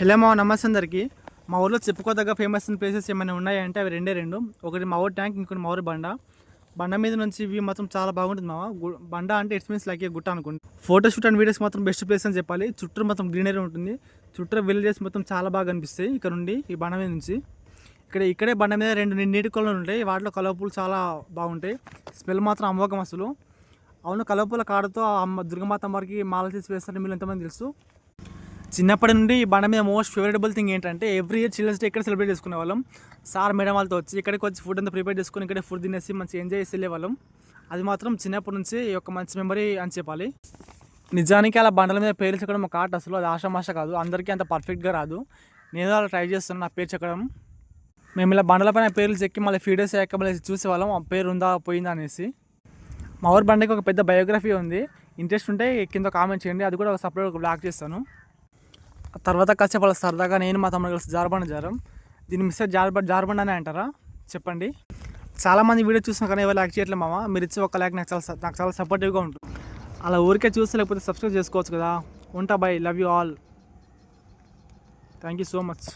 Hello మా నమస్తే అందరికి. మా ఊర్లో చెప్పుకోదగ్గ ఫేమస్ ప్లేసెస్ ఏమైనా ఉన్నాయంటే అవి రెండు. ఒకటి మా ఊరు ట్యాంక్, ఇంకోటి మా ఊరు బండ మీద నుంచి వ్యూ మాత్రం చాలా బాగుంటుంది. మా బండ అంటే ఇట్స్ మీన్స్ లైక్ గుట్ట అనుకోండి. ఫోటోషూట్ అండ్ వీడియోస్ మాత్రం బెస్ట్ ప్లేస్ అని చెప్పాలి. చుట్టూ మొత్తం గ్రీనరీ ఉంటుంది. చుట్టూ విలేజెస్ మొత్తం చాలా బాగా అనిపిస్తాయి ఇక్కడ నుండి, ఈ బండ మీద నుంచి. ఇక్కడే బండ మీద రెండు నీటి కొలను ఉంటాయి. వాటిలో కలవపూలు చాలా బాగుంటాయి. స్మెల్ మాత్రం అమోఘం అసలు. అవును, కలవపూల కాడతో దుర్గమాత అమ్మవారికి మాల చేసి వేస్తారని మీరు ఎంతమంది తెలుసు? చిన్నప్పటి నుండి ఈ బండ మీద మోస్ట్ ఫేవరెటబుల్ థింగ్ ఏంటంటే ఎవ్రీ ఇయర్ చిల్డ్రన్స్ డే ఇక్కడ సెలబ్రేట్ చేసుకునే వాళ్ళం. సార్ మేడం వాళ్ళతో వచ్చి ఇక్కడికి వచ్చి ఫుడ్ అంతా ప్రిపేర్ చేసుకుని ఇక్కడే ఫుడ్ తినేసి మంచి ఎంజాయ్ చేసి వెళ్ళేవాళ్ళం. అది మాత్రం చిన్నప్పటి నుంచి ఒక మంచి మెమరీ అని చెప్పాలి. నిజానికి అలా బండల మీద పేర్లు చెక్కడం ఒక ఆర్ట్ అసలు. అది ఆషామాష కాదు, అందరికీ అంత పర్ఫెక్ట్గా రాదు. నేను అలా ట్రై చేస్తున్నాను నా పేరు చెక్కడం. మేము ఇలా బండలపైన పేర్లు చెక్కి మళ్ళీ ఫీడర్స్ అయ్యాక మళ్ళీ చూసేవాళ్ళం ఆ పేరు ఉందా పోయిందా అనేసి. మా ఊరి బండకి ఒక పెద్ద బయోగ్రఫీ ఉంది. ఇంట్రెస్ట్ ఉంటే కింద కామెంట్ చేయండి, అది కూడా ఒక సపరేట్ బ్లాగ్ చేస్తాను. తర్వాత కాసేపు వాళ్ళ సరదాగా నేను మా తమ్ముడు కలిసి జారం దీన్ని మిస్ జారబండ అని అంటారా చెప్పండి. చాలామంది వీడియో చూసినా కానీ ఎవరు లైక్ చేయట్లేదు మామ. మీరు ఇచ్చే ఒక లైక్ నాకు చాలా సపోర్టివ్గా ఉంటుంది. అలా ఊరికే చూస్తే లేకపోతే సబ్స్క్రైబ్ చేసుకోవచ్చు కదా. ఉంటా by, love you all, thank you so much.